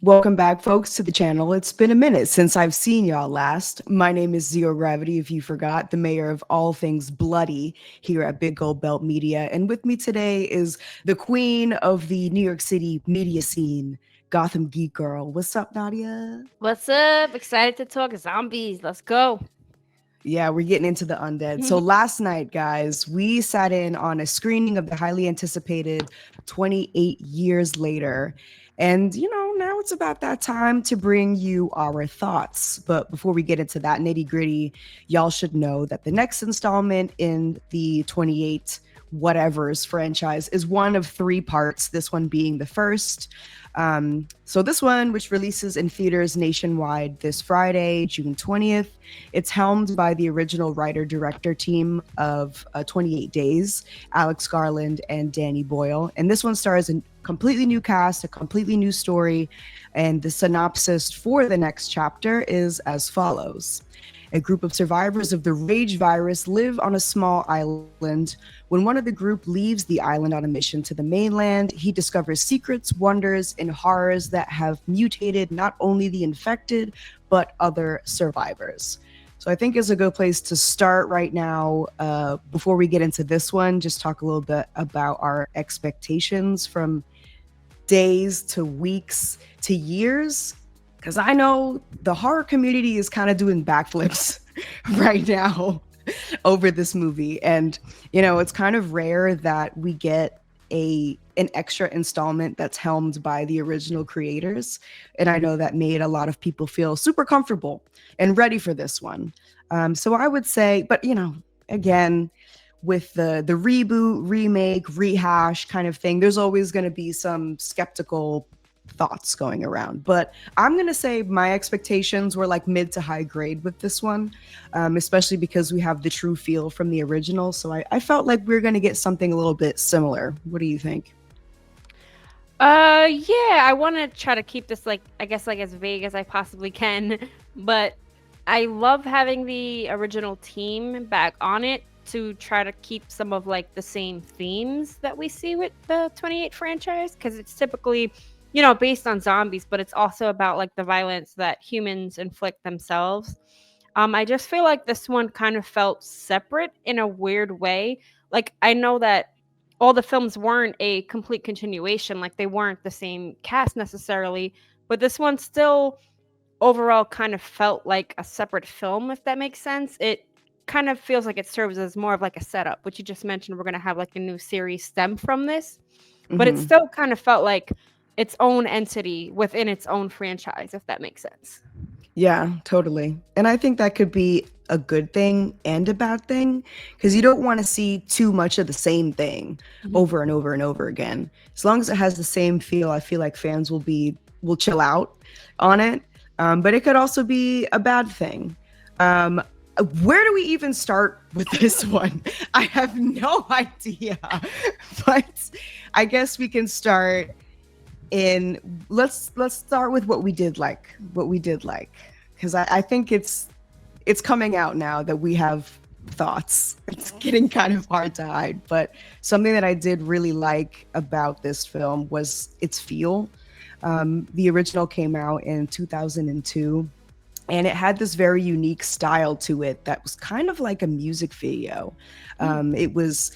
Welcome back, folks, to the channel. It's been a minute since I've seen y'all last. My name is Zero Gravity, if you forgot, the mayor of all things bloody here at Big Gold Belt Media. And with me today is the queen of the New York City media scene, Gotham Geek Girl. What's up, Nadia? What's up? Excited to talk zombies. Let's go. Yeah, we're getting into the undead. So last night, guys, we sat in on a screening of the highly anticipated 28 Years Later. And, now it's about that time to bring you our thoughts. But before we get into that nitty gritty, y'all should know that the next installment in the 28 Whatevers franchise is one of three parts, this one being the first. So this one, which releases in theaters nationwide this Friday, June 20th, it's helmed by the original writer-director team of 28 Days, Alex Garland and Danny Boyle. And this one stars a completely new cast, a completely new story. And the synopsis for the next chapter is as follows. A group of survivors of the rage virus live on a small island. When one of the group leaves the island on a mission to the mainland, he discovers secrets, wonders, and horrors that have mutated not only the infected, but other survivors. So I think it's a good place to start right now. Before we get into this one, just talk a little bit about our expectations from days to weeks to years. Because I know the horror community is kind of doing backflips right now over this movie. And, it's kind of rare that we get an extra installment that's helmed by the original creators. And I know that made a lot of people feel super comfortable and ready for this one. So I would say, but, again, with the reboot, remake, rehash kind of thing, there's always going to be some skeptical thoughts going around, but I'm gonna say my expectations were like mid to high grade with this one, especially because we have the true feel from the original. So I felt like we are gonna get something a little bit similar. What do you think? Yeah, I want to try to keep this I guess as vague as I possibly can, but I love having the original team back on it to try to keep some of the same themes that we see with the 28 franchise, because it's typically based on zombies, but it's also about the violence that humans inflict themselves. I just feel like this one kind of felt separate in a weird way. I know that all the films weren't a complete continuation, they weren't the same cast necessarily, but this one still overall kind of felt like a separate film, if that makes sense. It kind of feels like it serves as more of a setup, which you just mentioned we're going to have a new series stem from this, but it still kind of felt like its own entity within its own franchise, if that makes sense. Yeah, totally. And I think that could be a good thing and a bad thing, because you don't want to see too much of the same thing over and over and over again. As long as it has the same feel, I feel like fans will chill out on it. But it could also be a bad thing. Where do we even start with this one? I have no idea. But I guess we can start let's start with what we did like, because I think it's coming out now that we have thoughts. It's getting kind of hard to hide, but something that I did really like about this film was its feel. The original came out in 2002, and it had this very unique style to it that was kind of like a music video. It was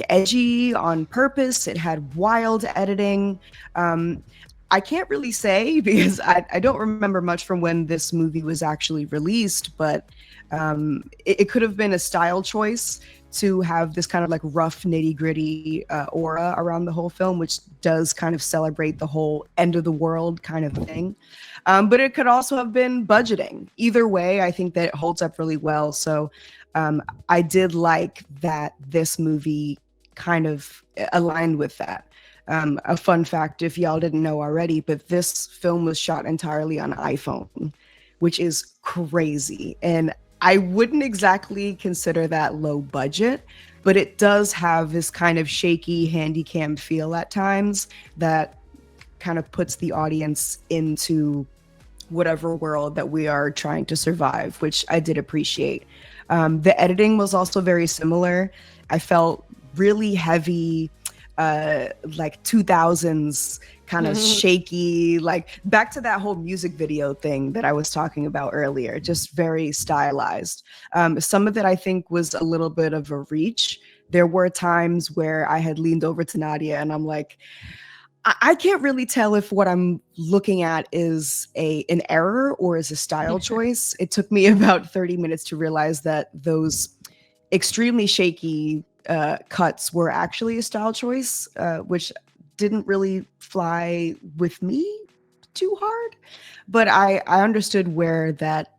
edgy on purpose. It had wild editing. I can't really say because I don't remember much from when this movie was actually released, but it could have been a style choice to have this kind of rough nitty gritty aura around the whole film, which does kind of celebrate the whole end of the world kind of thing. But it could also have been budgeting. Either way, I think that it holds up really well. So I did like that this movie kind of aligned with that. A fun fact, if y'all didn't know already, but this film was shot entirely on iPhone, which is crazy. And I wouldn't exactly consider that low budget, but it does have this kind of shaky handycam feel at times that kind of puts the audience into whatever world that we are trying to survive, which I did appreciate. The editing was also very similar. I felt really heavy like 2000s kind of shaky, like back to that whole music video thing that I was talking about earlier, just very stylized. Some of it I think was a little bit of a reach. There were times where I had leaned over to Nadia and I'm like, I can't really tell if what I'm looking at is an error or is a style choice. It took me about 30 minutes to realize that those extremely shaky cuts were actually a style choice, which didn't really fly with me too hard. But I understood where that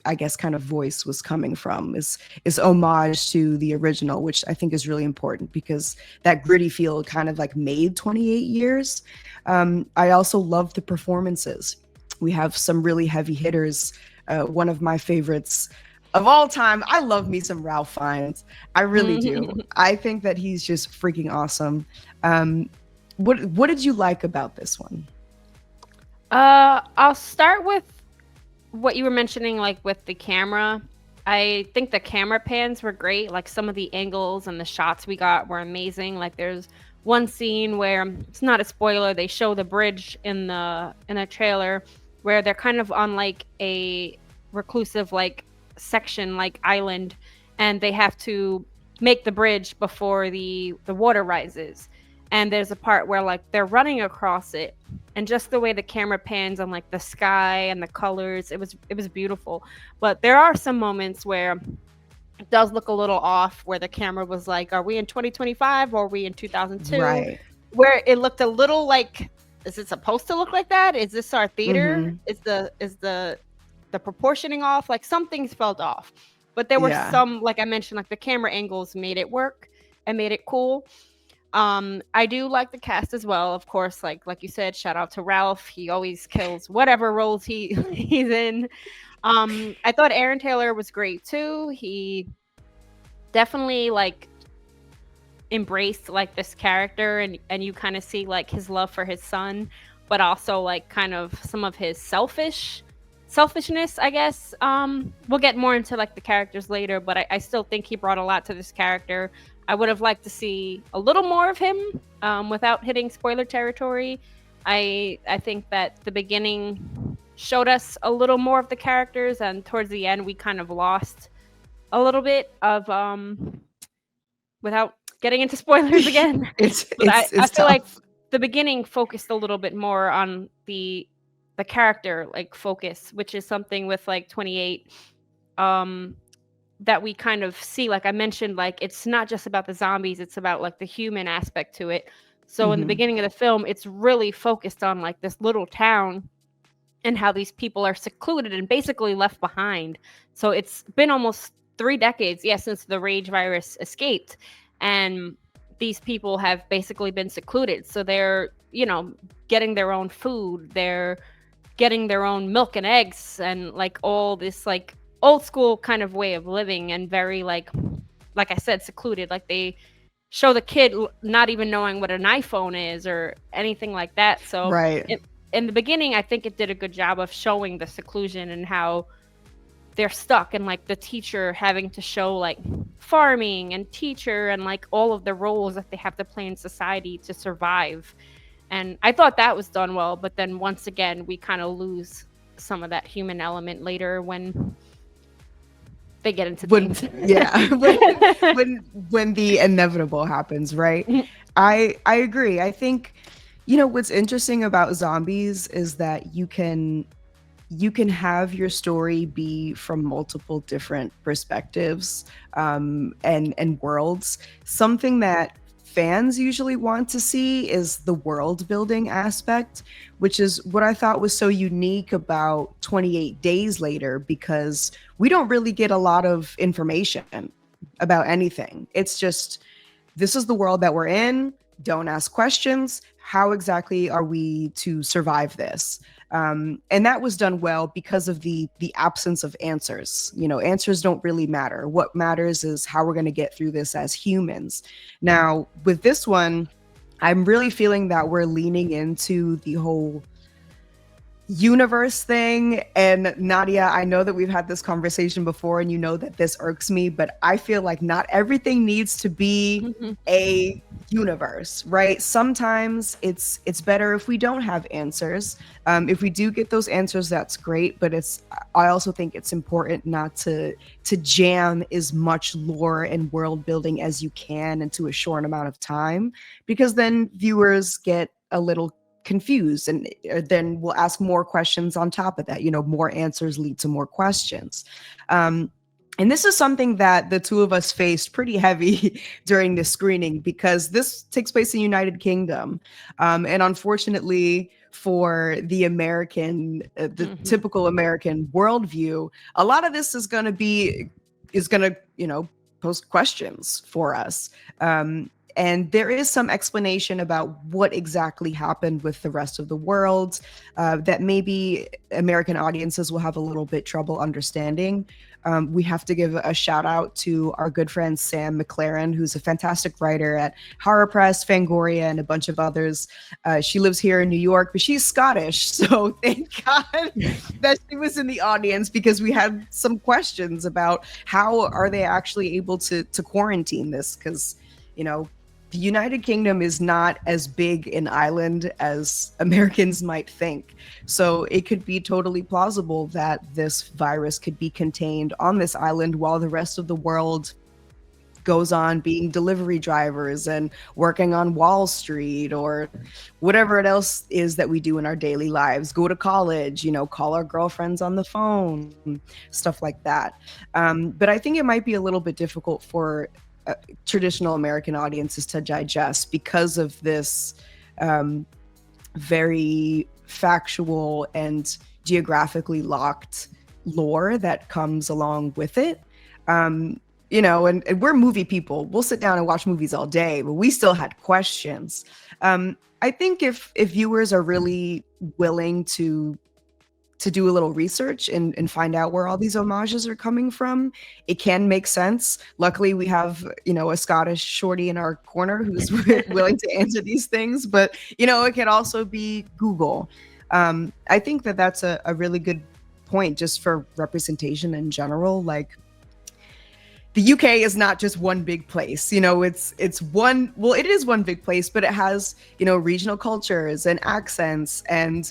I guess kind of voice was coming from, is homage to the original, which I think is really important because that gritty feel kind of like made 28 years. I also love the performances. We have some really heavy hitters. One of my favorites of all time, I love me some Ralph Fiennes. I really do. I think that he's just freaking awesome. What did you like about this one? I'll start with what you were mentioning, like with the camera. I think the camera pans were great. Like some of the angles and the shots we got were amazing. Like there's one scene where it's not a spoiler. They show the bridge in the trailer where they're kind of on like a reclusive like section, like island, and they have to make the bridge before the water rises. And there's a part where like they're running across it, and just the way the camera pans on like the sky and the colors, it was beautiful. But there are some moments where it does look a little off, where the camera was like, are we in 2025 or are we in 2002? Right. Where it looked a little like, is it supposed to look like that? Is this our theater? Is the proportioning off? Like some things felt off. But there were some, like I mentioned, like the camera angles made it work and made it cool. I do like the cast as well, of course. Like you said, shout out to Ralph. He always kills whatever roles he's in. I thought Aaron Taylor was great too. He definitely like embraced like this character, and you kind of see like his love for his son, but also like kind of some of his selfishness, I guess. We'll get more into like the characters later, but I still think he brought a lot to this character. I would have liked to see a little more of him without hitting spoiler territory. I think that the beginning showed us a little more of the characters, and towards the end we kind of lost a little bit of without getting into spoilers again. I feel tough. Like the beginning focused a little bit more on the character like focus, which is something with like 28 that we kind of see. Like I mentioned, like it's not just about the zombies, it's about like the human aspect to it. So in the beginning of the film, it's really focused on like this little town and how these people are secluded and basically left behind. So it's been almost 3 decades, since the rage virus escaped, and these people have basically been secluded. So they're, getting their own food, they're getting their own milk and eggs, and like all this like old school kind of way of living, and very like I said, secluded. Like they show the kid not even knowing what an iPhone is or anything like that. So right. In the beginning, I think it did a good job of showing the seclusion and how they're stuck, and like the teacher having to show like farming and teacher and like all of the roles that they have to play in society to survive. And I thought that was done well, but then once again we kind of lose some of that human element later when they get into things. when the inevitable happens, right? I agree. I think what's interesting about zombies is that you can have your story be from multiple different perspectives and worlds. Something that fans usually want to see is the world building aspect, which is what I thought was so unique about 28 Days Later, because we don't really get a lot of information about anything. It's just, this is the world that we're in. Don't ask questions. How exactly are we to survive this? And that was done well because of the absence of answers. Answers don't really matter. What matters is how we're going to get through this as humans. Now, with this one, I'm really feeling that we're leaning into the whole universe thing. And Nadia, I know that we've had this conversation before and you know that this irks me, but I feel like not everything needs to be a universe, right? Sometimes it's better if we don't have answers. If we do get those answers, that's great, but I also think it's important not to jam as much lore and world building as you can into a short amount of time, because then viewers get a little confused, and then we'll ask more questions on top of that. More answers lead to more questions. And this is something that the two of us faced pretty heavy during the screening, because this takes place in United Kingdom. And unfortunately for the typical American worldview, a lot of this is going to post questions for us. And there is some explanation about what exactly happened with the rest of the world that maybe American audiences will have a little bit trouble understanding. We have to give a shout out to our good friend Sam McLaren, who's a fantastic writer at Horror Press, Fangoria, and a bunch of others. She lives here in New York, but she's Scottish. So thank God that she was in the audience, because we had some questions about how are they actually able to quarantine this, because the United Kingdom is not as big an island as Americans might think. So it could be totally plausible that this virus could be contained on this island while the rest of the world goes on being delivery drivers and working on Wall Street or whatever it else is that we do in our daily lives. Go to college, call our girlfriends on the phone, stuff like that. But I think it might be a little bit difficult for traditional American audiences to digest, because of this very factual and geographically locked lore that comes along with it. And we're movie people. We'll sit down and watch movies all day, but we still had questions. I think if viewers are really willing to do a little research and find out where all these homages are coming from, it can make sense. Luckily, we have, a Scottish shorty in our corner who's willing to answer these things, but, it can also be Google. I think that that's a really good point just for representation in general. Like, the UK is not just one big place. It is one big place, but it has, regional cultures and accents and,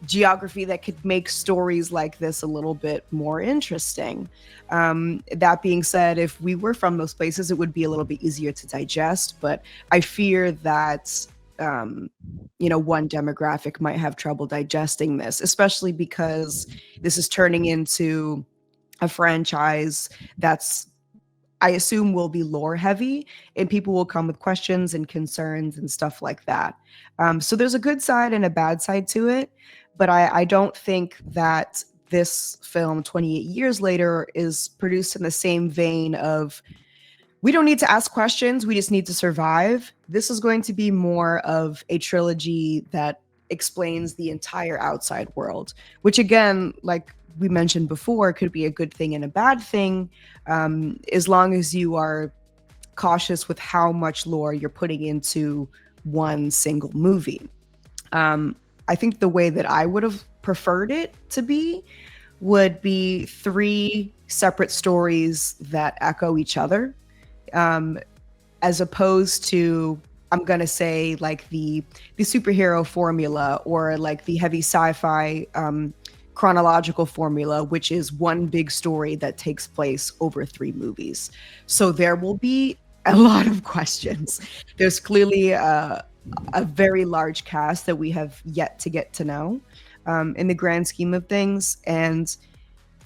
geography that could make stories like this a little bit more interesting. That being said, if we were from those places, it would be a little bit easier to digest, but I fear that one demographic might have trouble digesting this, especially because this is turning into a franchise that's, I assume, will be lore heavy, and people will come with questions and concerns and stuff like that. So there's a good side and a bad side to it, but I don't think that this film 28 years later is produced in the same vein of, we don't need to ask questions, we just need to survive. This is going to be more of a trilogy that explains the entire outside world, which, again, like we mentioned before, could be a good thing and a bad thing, as long as you are cautious with how much lore you're putting into one single movie. I think the way that I would have preferred it to be would be 3 separate stories that echo each other, as opposed to, I'm gonna say, like the superhero formula, or like the heavy sci-fi chronological formula, which is one big story that takes place over 3 movies. So there will be a lot of questions. There's clearly a very large cast that we have yet to get to know in the grand scheme of things. And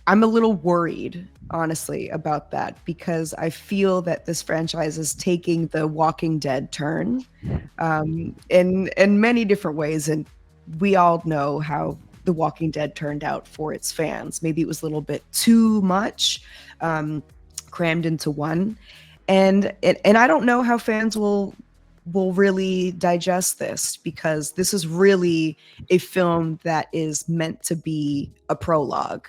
I'm a little worried, honestly, about that, because I feel that this franchise is taking the Walking Dead turn in many different ways. And we all know how The Walking Dead turned out for its fans. Maybe it was a little bit too much crammed into one. And I don't know how fans will really digest this, because this is really a film that is meant to be a prologue.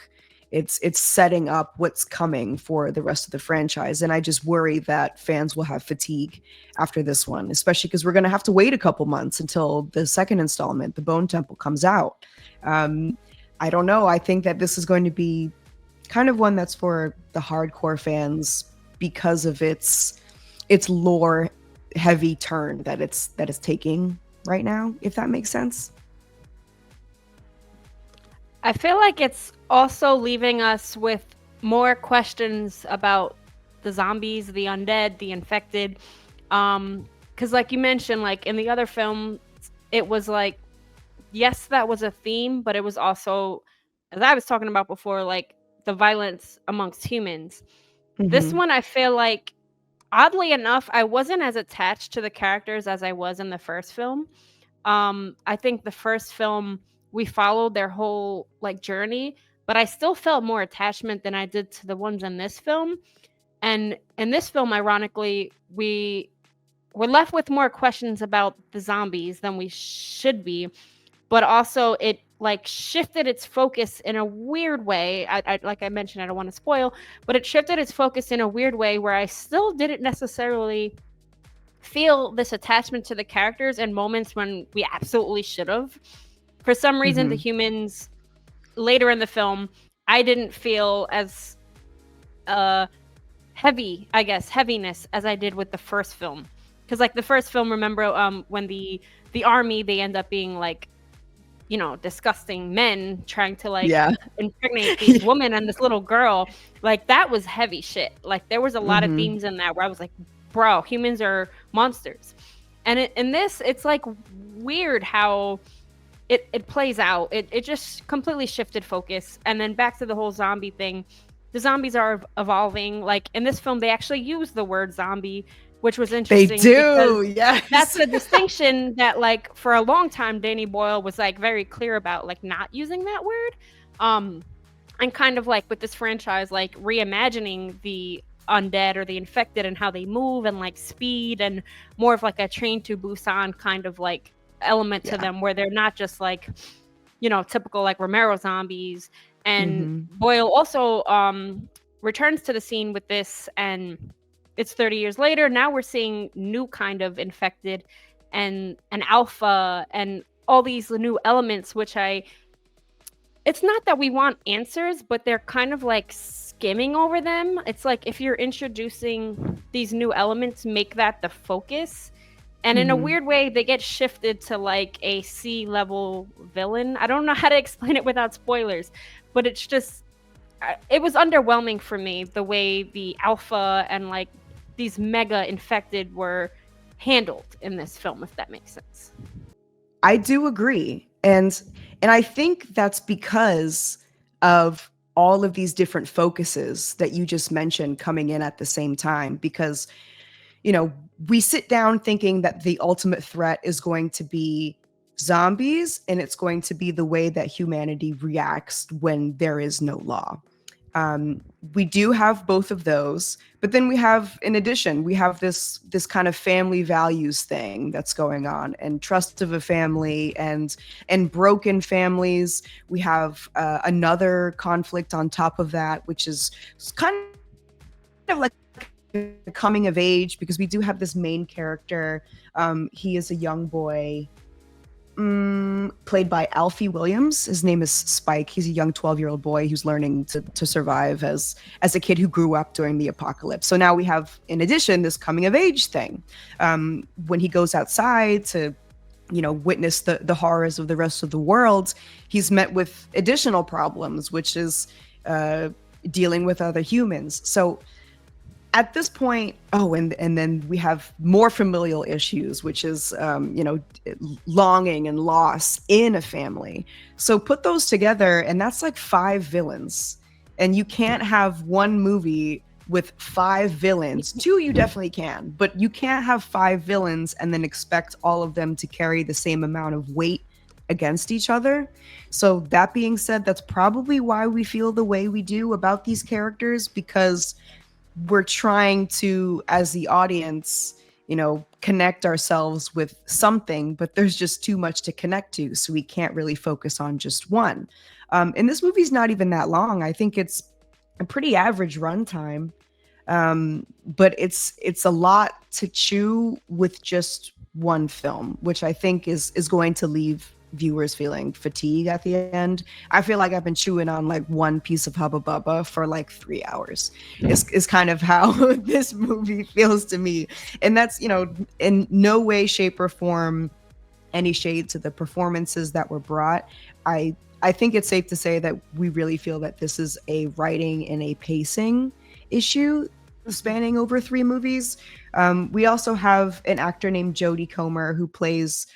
it's setting up what's coming for the rest of the franchise. And I just worry that fans will have fatigue after this one, especially because we're going to have to wait a couple months until the second installment, The Bone Temple, comes out. I don't know. I think that this is going to be kind of one that's for the hardcore fans because of its lore heavy turn that it's taking right now, if that makes sense. I feel like it's also leaving us with more questions about the zombies, the undead, the infected. Because like you mentioned, like in the other film, it was like, yes, that was a theme, but it was also, as I was talking about before, like the violence amongst humans. This one, I feel like, oddly enough, I wasn't as attached to the characters as I was in the first film. I think the first film, we followed their whole like journey, but I still felt more attachment than I did to the ones in this film. And in this film, ironically, we're left with more questions about the zombies than we should be, but also it like shifted its focus in a weird way. I like I mentioned, I don't want to spoil, but it shifted its focus in a weird way where I still didn't necessarily feel this attachment to the characters in moments when we absolutely should have. For some reason, the humans later in the film, I didn't feel as heaviness as I did with the first film. Because like the first film, remember when the army, they end up being like, you know, disgusting men trying to like impregnate these women and this little girl. Like that was heavy shit. Like there was a lot of themes in that where I was like, bro, humans are monsters. And in this, it's like weird how it plays out. It just completely shifted focus. And then back to the whole zombie thing. The zombies are evolving. Like in this film, they actually use the word zombie, which was interesting. They do, yes. That's the distinction that, like, for a long time, Danny Boyle was like very clear about, like, not using that word. And kind of like with this franchise, like reimagining the undead or the infected and how they move and like speed and more of like a Train to Busan kind of like element to them, where they're not just like, you know, typical like Romero zombies. And Boyle also returns to the scene with this, and it's 30 years later. Now we're seeing new kind of infected and an alpha and all these new elements, which it's not that we want answers, but they're kind of like skimming over them. It's like if you're introducing these new elements, make that the focus. And in a weird way, they get shifted to like a C-level villain. I don't know how to explain it without spoilers, but it's just, it was underwhelming for me, the way the alpha and like these mega infected were handled in this film, if that makes sense. I do agree. And I think that's because of all of these different focuses that you just mentioned coming in at the same time. Because, you know, we sit down thinking that the ultimate threat is going to be zombies, and it's going to be the way that humanity reacts when there is no law. We do have both of those, but then we have, in addition, we have this kind of family values thing that's going on, and trust of a family, and broken families. We have another conflict on top of that, which is kind of like a coming of age, because we do have this main character. He is a young boy, played by Alfie Williams. His name is Spike. He's a young 12-year-old boy who's learning to survive as a kid who grew up during the apocalypse. So now we have, in addition, this coming of age thing. When he goes outside to, you know, witness the horrors of the rest of the world, he's met with additional problems, which is dealing with other humans. So at this point, and then we have more familial issues, which is, you know, longing and loss in a family. So put those together, and that's like 5 villains. And you can't have one movie with 5 villains. 2, you definitely can, but you can't have 5 villains and then expect all of them to carry the same amount of weight against each other. So that being said, that's probably why we feel the way we do about these characters, because we're trying to, as the audience, you know, connect ourselves with something, but there's just too much to connect to, so we can't really focus on just one. And this movie's not even that long. I think it's a pretty average runtime. But it's a lot to chew with just one film, which I think is going to leave viewers feeling fatigue at the end. I feel like I've been chewing on like one piece of Hubba Bubba for like 3 hours. Is kind of how this movie feels to me. And that's, in no way, shape, or form any shade to the performances that were brought. I think it's safe to say that we really feel that this is a writing and a pacing issue spanning over 3 movies. We also have an actor named Jodie Comer who plays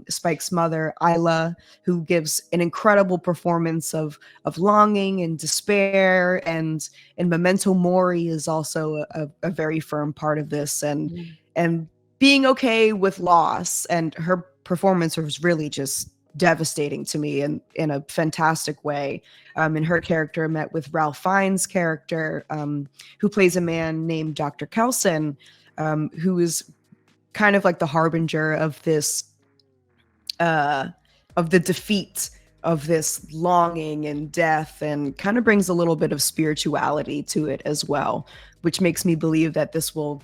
Spike's mother, Isla, who gives an incredible performance of longing and despair, and Memento Mori is also a very firm part of this, and being okay with loss. And her performance was really just devastating to me in a fantastic way. And her character met with Ralph Fiennes' character, who plays a man named Dr. Kelson, who is kind of like the harbinger of this, of the defeat of this longing and death, and kind of brings a little bit of spirituality to it as well, which makes me believe that this will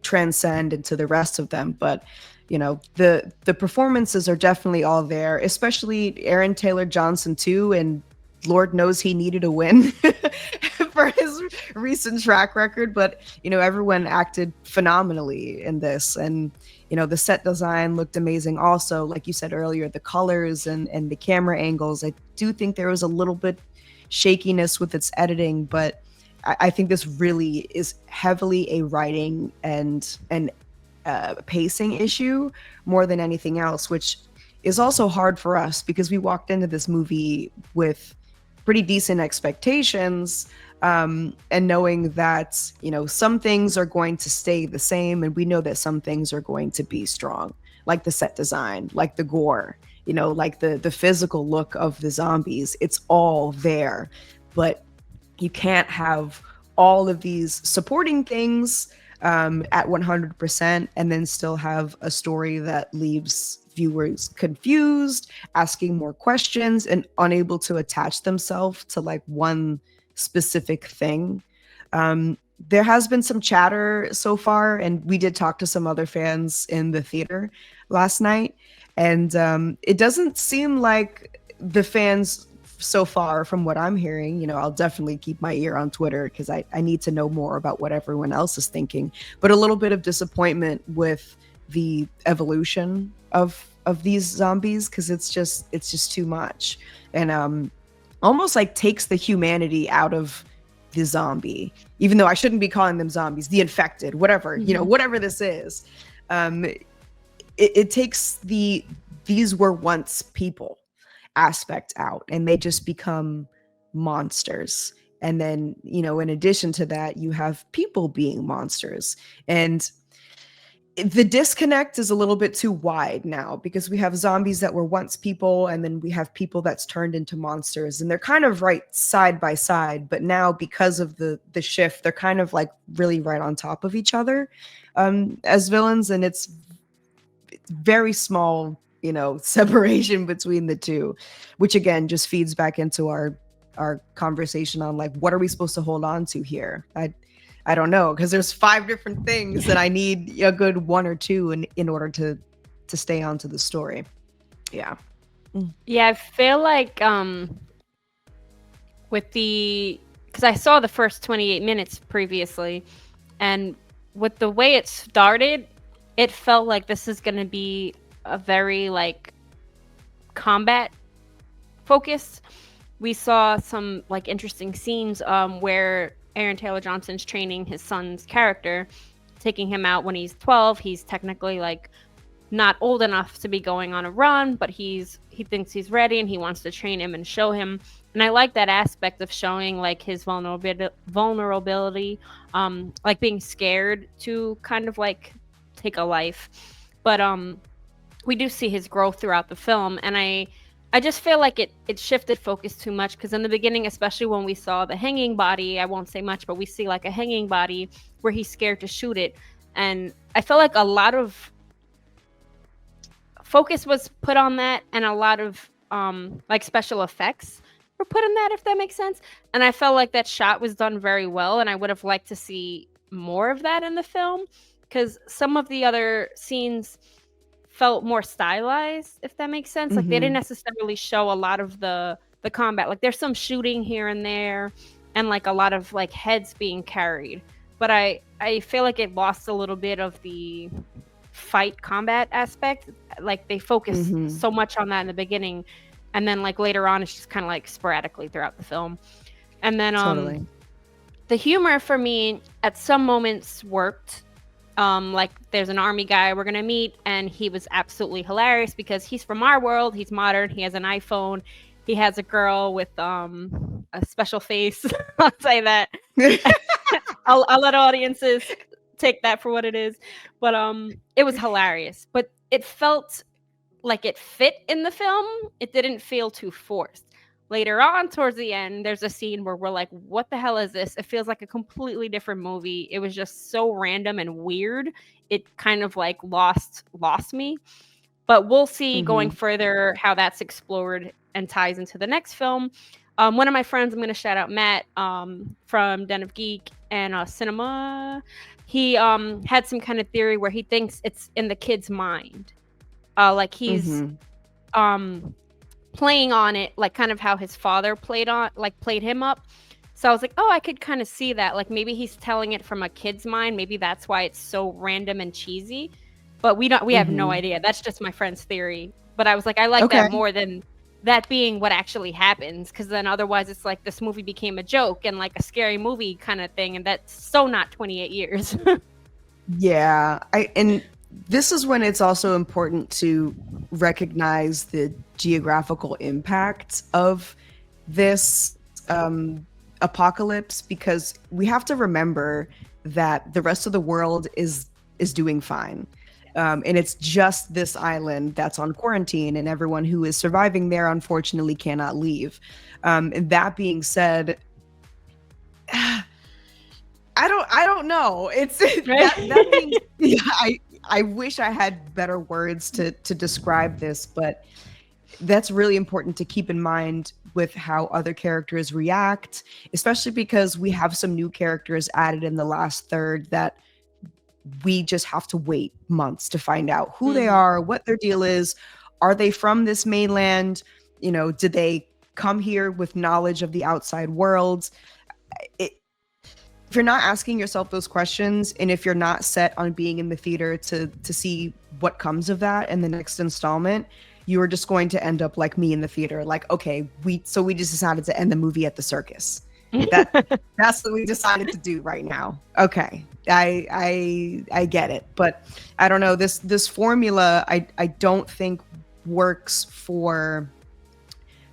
transcend into the rest of them. But the performances are definitely all there, especially Aaron Taylor Johnson too, and Lord knows he needed a win for his recent track record, but everyone acted phenomenally in this. And the set design looked amazing also, like you said earlier, the colors and the camera angles. I do think there was a little bit shakiness with its editing, but I think this really is heavily a writing and pacing issue more than anything else, which is also hard for us because we walked into this movie with pretty decent expectations, and knowing that some things are going to stay the same, and we know that some things are going to be strong, like the set design, like the gore, like the physical look of the zombies. It's all there, but you can't have all of these supporting things at 100% and then still have a story that leaves viewers confused, asking more questions, and unable to attach themselves to like one specific thing. There has been some chatter so far, and we did talk to some other fans in the theater last night, and it doesn't seem like the fans so far, from what I'm hearing, I'll definitely keep my ear on Twitter because I need to know more about what everyone else is thinking, but a little bit of disappointment with the evolution of these zombies, because it's just too much, and almost like takes the humanity out of the zombie, even though I shouldn't be calling them zombies, the infected, whatever, whatever this is. It takes the these were once people aspect out, and they just become monsters. And then, in addition to that, you have people being monsters. And the disconnect is a little bit too wide now, because we have zombies that were once people, and then we have people that's turned into monsters, and they're kind of right side by side. But now, because of the shift, they're kind of like really right on top of each other as villains, and it's very small separation between the two, which again just feeds back into our conversation on like, what are we supposed to hold on to here? I don't know, because there's 5 different things that I need a good 1 or 2 in order to stay onto the story. Yeah I feel like with because I saw the first 28 minutes previously, and with the way it started, it felt like this is going to be a very like combat focused. We saw some like interesting scenes where Aaron Taylor Johnson's training his son's character, taking him out when he's 12. He's technically like not old enough to be going on a run, but he thinks he's ready, and he wants to train him and show him. And I like that aspect of showing like his vulnerability, like being scared to kind of like take a life. But we do see his growth throughout the film, and I just feel like it shifted focus too much, because in the beginning, especially when we saw the hanging body, I won't say much, but we see like a hanging body where he's scared to shoot it, and I felt like a lot of focus was put on that, and a lot of like special effects were put in that, if that makes sense. And I felt like that shot was done very well, and I would have liked to see more of that in the film, because some of the other scenes felt more stylized, if that makes sense. Like they didn't Mm-hmm. necessarily show a lot of the combat. Like there's some shooting here and there, and like a lot of like heads being carried. But I feel like it lost a little bit of the fight combat aspect. Like they focus Mm-hmm. so much on that in the beginning, and then like later on it's just kind of like sporadically throughout the film. And then Totally. the humor for me at some moments worked. Like there's an army guy we're gonna meet, and he was absolutely hilarious because he's from our world, he's modern, he has an iPhone, he has a girl with a special face. I'll say that. I'll let audiences take that for what it is. But it was hilarious. But it felt like it fit in the film. It didn't feel too forced. Later on, towards the end, there's a scene where we're like, what the hell is this? It feels like a completely different movie. It was just so random and weird. It kind of like lost me. But we'll see going Mm-hmm. further how that's explored and ties into the next film. One of my friends, I'm going to shout out Matt from Den of Geek and Cinema. He had some kind of theory where he thinks it's in the kid's mind. Like he's Mm-hmm. playing on it, like kind of how his father played him up. So I was like, oh, I could kind of see that. Like maybe he's telling it from a kid's mind. Maybe that's why it's so random and cheesy. But we have no Mm-hmm. idea. That's just my friend's theory. But I was like, I like that Okay. more than that being what actually happens, because then otherwise it's like this movie became a joke and like a scary movie kind of thing, and that's so not 28 years. Yeah, and this is when it's also important to recognize the geographical impact of this apocalypse, because we have to remember that the rest of the world is doing fine. And it's just this island that's on quarantine, and everyone who is surviving there unfortunately cannot leave. And that being said, I don't know. It's that being, yeah, I wish I had better words to describe this, but that's really important to keep in mind with how other characters react, especially because we have some new characters added in the last third that we just have to wait months to find out who they are, what their deal is. Are they from this mainland? Did they come here with knowledge of the outside world? It, if you're not asking yourself those questions, and if you're not set on being in the theater to see what comes of that in the next installment, you are just going to end up like me in the theater, like, okay, we just decided to end the movie at the circus. That's what we decided to do right now. Okay, I get it, but I don't know, this formula I don't think works for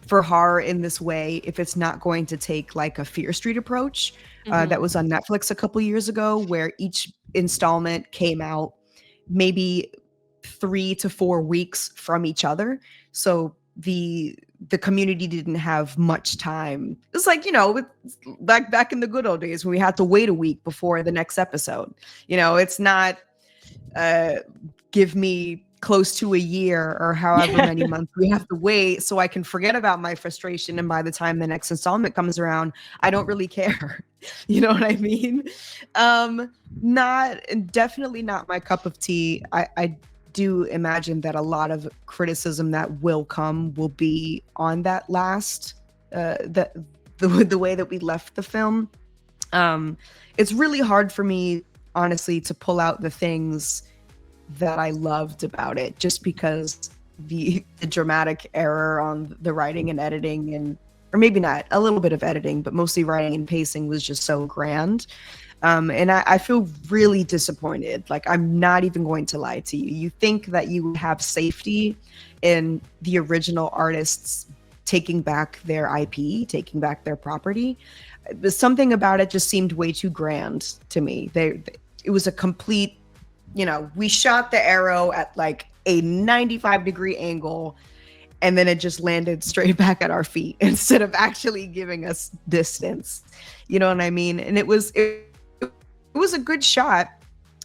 horror in this way if it's not going to take like a Fear Street approach that was on Netflix a couple years ago, where each installment came out maybe 3 to 4 weeks from each other. So the community didn't have much time. It's like, back in the good old days when we had to wait a week before the next episode. It's not give me close to a year or however many months we have to wait so I can forget about my frustration, and by the time the next installment comes around, I don't really care. You know what I mean? Definitely not my cup of tea. I do imagine that a lot of criticism that will come will be on that last the way that we left the film. It's really hard for me, honestly, to pull out the things that I loved about it, just because the dramatic error on the writing and editing, or maybe not, a little bit of editing, but mostly writing and pacing was just so grand. And I feel really disappointed. Like, I'm not even going to lie to you. You think that you would have safety in the original artists taking back their IP, taking back their property. But something about it just seemed way too grand to me. It was a complete, we shot the arrow at like a 95-degree angle, and then it just landed straight back at our feet instead of actually giving us distance. You know what I mean? And it was a good shot.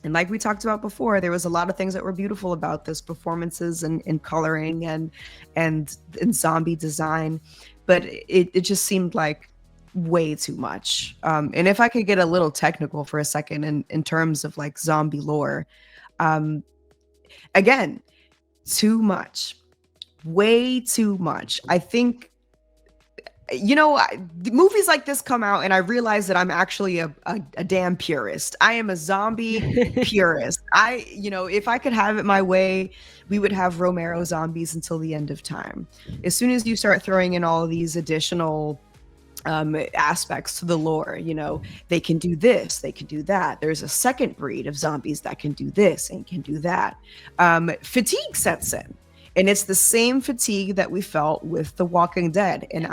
And like we talked about before, there was a lot of things that were beautiful about this, performances and coloring and zombie design, but it just seemed like way too much. And if I could get a little technical for a second in terms of like zombie lore, um, again, too much, way too much. I think, the movies like this come out and I realize that I'm actually a damn purist. I am a zombie purist. If I could have it my way, we would have Romero zombies until the end of time. As soon as you start throwing in all of these additional aspects to the lore, they can do this, they can do that. There's a second breed of zombies that can do this and can do that. Fatigue sets in. And it's the same fatigue that we felt with The Walking Dead. And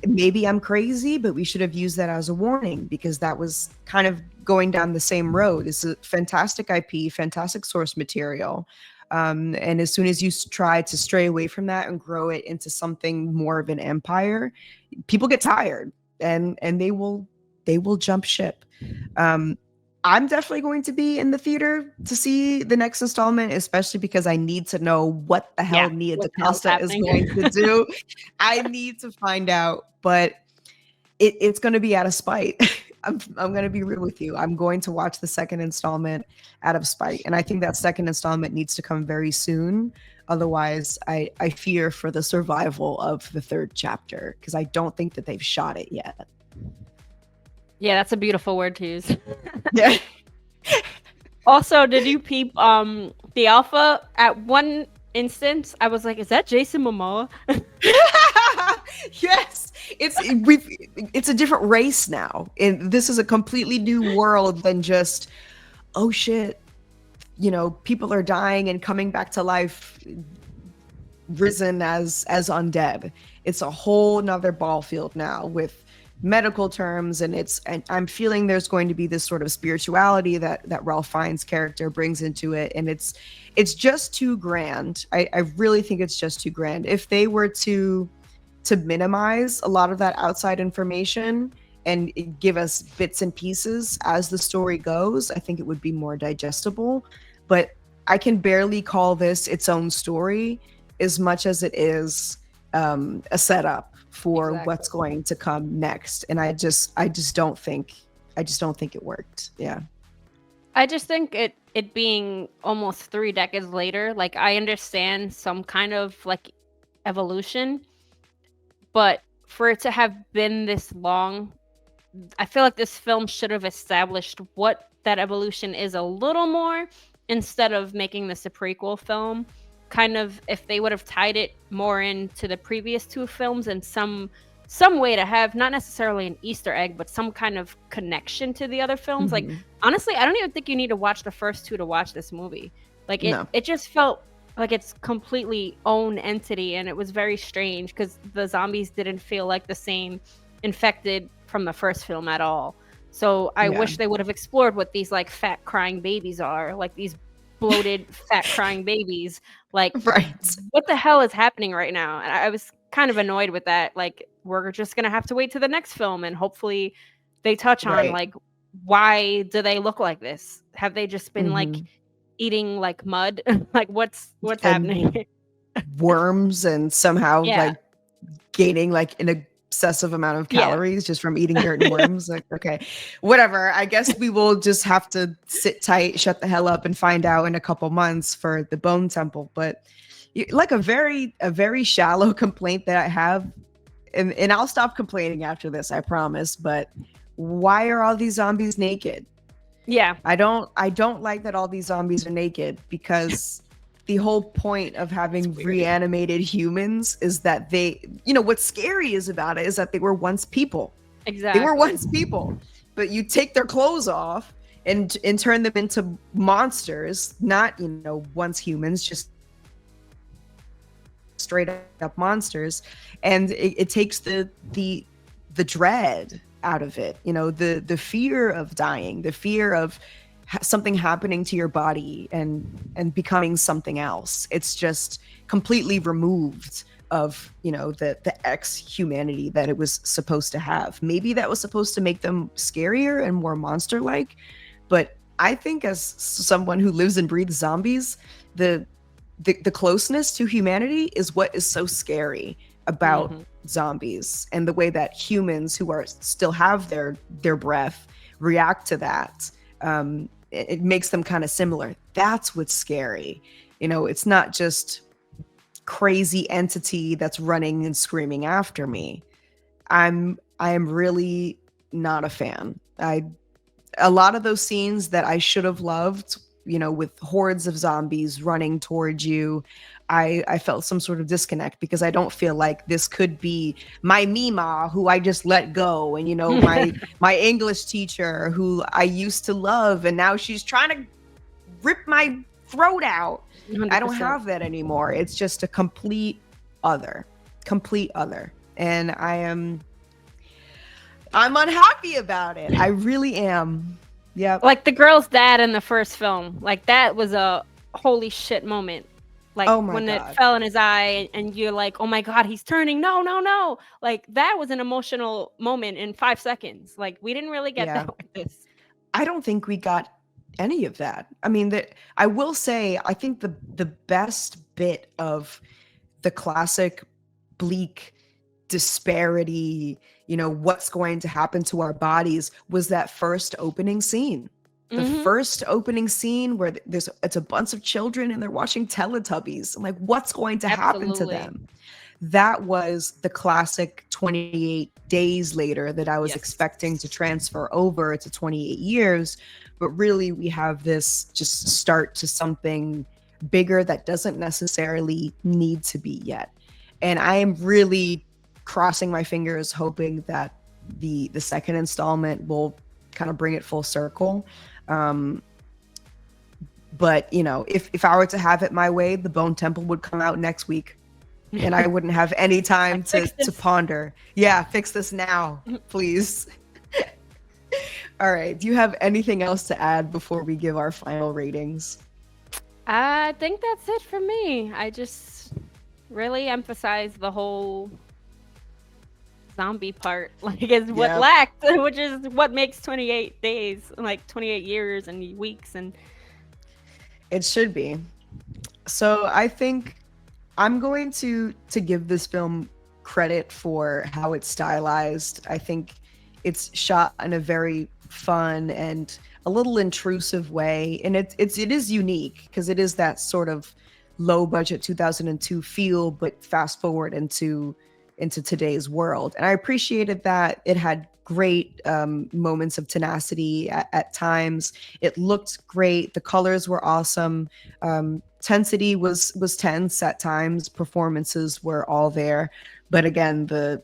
maybe I'm crazy, but we should have used that as a warning, because that was kind of going down the same road. It's a fantastic IP, fantastic source material. And as soon as you try to stray away from that and grow it into something more of an empire, people get tired and they will jump ship. I'm definitely going to be in the theater to see the next installment, especially because I need to know what the hell Nia DaCosta is going to do. I need to find out, but it's going to be out of spite. I'm going to be real with you. I'm going to watch the second installment out of spite. And I think that second installment needs to come very soon. Otherwise, I fear for the survival of the third chapter, because I don't think that they've shot it yet. Yeah, that's a beautiful word to use. Yeah. Also, did you peep the alpha? At one instance, I was like, "Is that Jason Momoa?" Yes, it's a different race now, and this is a completely new world than just, oh shit, people are dying and coming back to life, risen as undead. It's a whole nother ball field now with medical terms, and I'm feeling there's going to be this sort of spirituality that Ralph Fiennes' character brings into it, and it's just too grand. I really think it's just too grand. If they were to minimize a lot of that outside information and give us bits and pieces as the story goes, I think it would be more digestible. But I can barely call this its own story as much as it is a setup for what's going to come next. And I just don't think it worked. Yeah. I just think it being almost 3 decades later, like, I understand some kind of like evolution, but for it to have been this long, I feel like this film should have established what that evolution is a little more, instead of making this a prequel film. Kind of, if they would have tied it more into the previous 2 films in some way to have not necessarily an Easter egg, but some kind of connection to the other films. Mm-hmm. Like, honestly, I don't even think you need to watch the first 2 to watch this movie. Like, it just felt like it's completely own entity, and it was very strange because the zombies didn't feel like the same infected from the first film at all. So I wish they would have explored what these like fat crying babies are, like these bloated fat crying babies. Like, right, what the hell is happening right now? And I was kind of annoyed with that. Like, we're just gonna have to wait to the next film, and hopefully they touch on like, why do they look like this? Have they just been like eating like mud? Like, what's happening? Worms, and somehow like gaining like an excessive amount of calories just from eating dirt and worms. Like, okay, whatever. I guess we will just have to sit tight, shut the hell up, and find out in a couple months for the Bone Temple. But like a very shallow complaint that I have, and I'll stop complaining after this, I promise. But why are all these zombies naked? Yeah, I don't like that all these zombies are naked, because the whole point of having reanimated humans is that they, what's scary is about it is that they were once people. Exactly. They were once people, but you take their clothes off and turn them into monsters, not, once humans, just straight up monsters. And it takes the dread out of it, the fear of dying, the fear of something happening to your body and becoming something else. It's just completely removed of, the ex-humanity that it was supposed to have. Maybe that was supposed to make them scarier and more monster-like, but I think as someone who lives and breathes zombies, the the closeness to humanity is what is so scary about Hmm. zombies, and the way that humans who are still have their breath react to that. It makes them kind of similar. That's what's scary. It's not just crazy entity that's running and screaming after me. I am really not a fan. A lot of those scenes that I should have loved, with hordes of zombies running towards you, I felt some sort of disconnect, because I don't feel like this could be my Mima who I just let go, and my English teacher who I used to love, and now she's trying to rip my throat out. I don't 100%. have that anymore. It's just a complete other. And I'm unhappy about it. I really am. Yep. Like the girl's dad in the first film, like that was a holy shit moment. Like Oh my when it God. fell in his eye, and you're like, oh my God, he's turning. No, no, no. Like that was an emotional moment in 5 seconds. Like we didn't really get Yeah. that with this. I don't think we got any of that. I mean, that I will say, I think the best bit of the classic bleak disparity, what's going to happen to our bodies, was that first opening scene. The Mhm. first opening scene where it's a bunch of children and they're watching Teletubbies. I'm like, what's going to happen to Absolutely. them? That was the classic 28 days later that I was Yes. expecting to transfer over to 28 years. But really, we have this just start to something bigger that doesn't necessarily need to be yet. And I am really crossing my fingers, hoping that the second installment will kind of bring it full circle. But if I were to have it my way, the Bone Temple would come out next week, and I wouldn't have any time Like, to fix this. ponder. Yeah, fix this now, please. All right. Do you have anything else to add before we give our final ratings? I think that's it for me. I just really emphasize the whole zombie part, like is what Yep. lacked, which is what makes 28 days, like 28 years and weeks. And It should be. So I think I'm going to give this film credit for how it's stylized. I think it's shot in a very fun and a little intrusive way, and it is unique because it is that sort of low budget 2002 feel, but fast forward into today's world. And I appreciated that it had great moments of tenacity at times. It looked great. The colors were awesome. Tensity was tense at times. Performances were all there, but again, the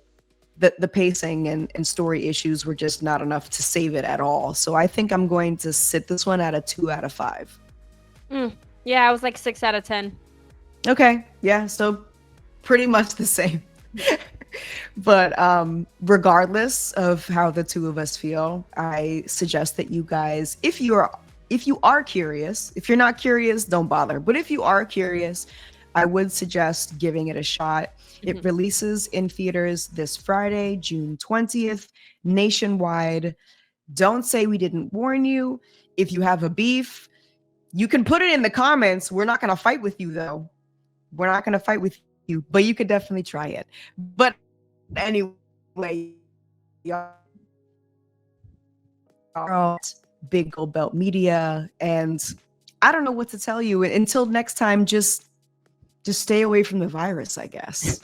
pacing and story issues were just not enough to save it at all. So I think I'm going to sit this one at a 2 out of 5. yeah, I was like 6 out of 10. Okay, yeah, so pretty much the same. But regardless of how the two of us feel, I suggest that you guys, if you are curious, if you're not curious, don't bother. But if you are curious, I would suggest giving it a shot. It releases in theaters this Friday, June 20th, nationwide. Don't say we didn't warn you. If you have a beef, you can put it in the comments. We're not going to fight with you, though. We're not going to fight with you, but you could definitely try it. But anyway, y'all, Big Gold Belt Media, and I don't know what to tell you. Until next time, just stay away from the virus, I guess.